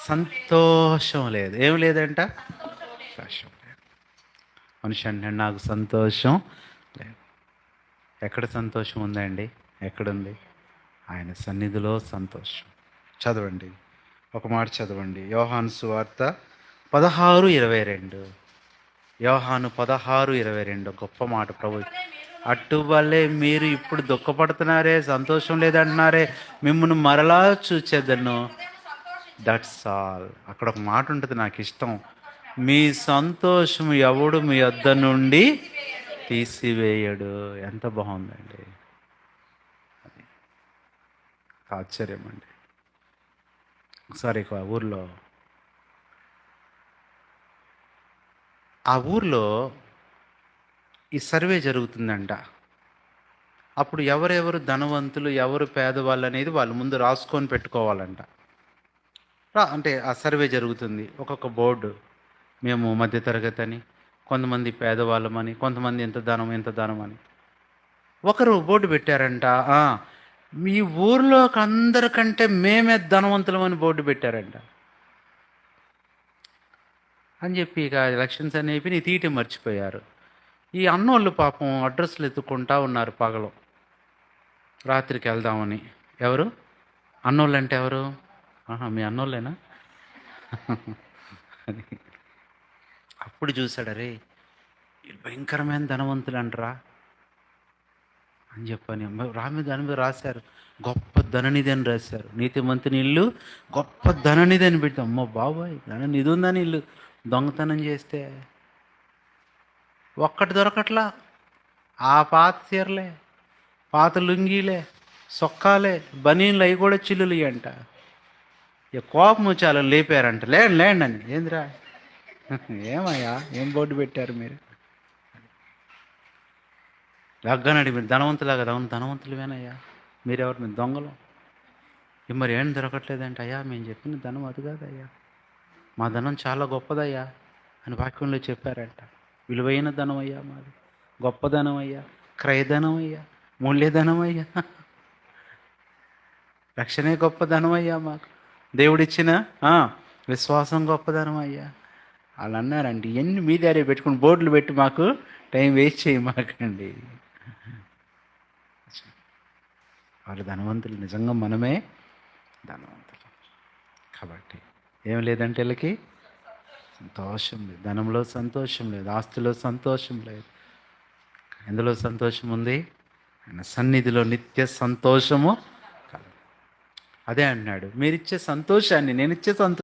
సంతోషం లేదు. ఏం లేదంట? సంతోషం లేదు. మనిషి అంటున్నాడు, నాకు సంతోషం లేదు. ఎక్కడ సంతోషం ఉందండి? ఎక్కడుంది? ఆయన సన్నిధిలో సంతోషం. చదవండి, ఒక మాట చదవండి. యోహాను సువార్త 16:22. యోహాను 16:22 గొప్ప మాట ప్రభు. అటువలే మీరు ఇప్పుడు దుఃఖపడుతున్నారే, సంతోషం లేదంటున్నారే, మిమ్మల్ని మరలా చూచేదను. That's all. అక్కడ ఒక మాట ఉంటుంది, నాకు ఇష్టం. మీ సంతోషం ఎవడు మీ వద్ద నుండి తీసివేయడు. ఎంత బాగుందండి. అది ఆశ్చర్యం అండి. ఒకసారి ఆ ఊర్లో ఈ సర్వే జరుగుతుందంట. అప్పుడు ఎవరెవరు ధనవంతులు, ఎవరు పేదవాళ్ళు అనేది వాళ్ళు ముందు రాసుకొని పెట్టుకోవాలంట. అంటే ఆ సర్వే జరుగుతుంది. ఒక్కొక్క బోర్డు, మేము మధ్యతరగతి అని, కొంతమంది పేదవాళ్ళమని, కొంతమంది ఎంత ధనం అని. ఒకరు బోర్డు పెట్టారంట, మీ ఊర్లోకి అందరికంటే మేమే ధనవంతులమని బోర్డు పెట్టారంట. అని చెప్పి ఇక ఎలక్షన్స్ అనేవి నీ తీయటం మర్చిపోయారు. ఈ అన్నోళ్ళు పాపం అడ్రస్లు ఎత్తుకుంటా ఉన్నారు పగలు, రాత్రికి వెళ్దామని. ఎవరు అన్నోళ్ళు అంటే ఎవరు? మీ అన్నోళ్ళేనా? అది అప్పుడు చూశాడు, అరే వీళ్ళు భయంకరమైన ధనవంతులు అంటరా అని చెప్పని దాని మీద రాశారు, గొప్ప ధననిధి అని రాశారు. నీతిమంతుని ఇల్లు గొప్ప ధననిధి అని పెడతాం. అమ్మో బాబాయ్, ధననిధి ఉందని ఇల్లు దొంగతనం చేస్తే ఒక్కటి దొరకట్లా. ఆ పాత చీరలే, పాత లుంగీలే, సొక్కాలే, బనీన్లు అవి కూడా చిల్లులు అంట. ఇక కోపం వచ్చి అలా లేపారంట, లేండి లేండి అని. ఏందిరా, ఏమయ్యా ఏం బోర్డు పెట్టారు మీరు? లగ్గానడి మీరు ధనవంతులాగా, ధనవంతులవేనయ్యా, మీరెవరు? మీరు దొంగలు. మరి ఏం దొరకట్లేదంటే, అయ్యా మేము చెప్పిన ధనం అది కాదయ్యా, మా ధనం చాలా గొప్పదయ్యా అని వాక్యంలో చెప్పారంట. విలువైన ధనం అయ్యా మాది, గొప్ప ధనం అయ్యా, క్రయధనం అయ్యా, మూల్యధనం అయ్యా, రక్షణే గొప్ప ధనం అయ్యా, మాకు దేవుడిచ్చిన విశ్వాసం గొప్ప ధనం అయ్యా. వాళ్ళు అన్నారండి, ఎన్ని మీ దారే పెట్టుకుని బోర్డులు పెట్టి మాకు టైం వేస్ట్ చేయమాకండి. వాళ్ళు ధనవంతులు, నిజంగా మనమే ధనవంతులు. కాబట్టి ఏం లేదంటే వీళ్ళకి సంతోషం లేదు. ధనంలో సంతోషం లేదు, ఆస్తిలో సంతోషం లేదు. ఎందులో సంతోషం ఉంది? ఆయన సన్నిధిలో నిత్య సంతోషము. అదే అన్నాడు, మీరిచ్చే సంతోషాన్ని నేనిచ్చే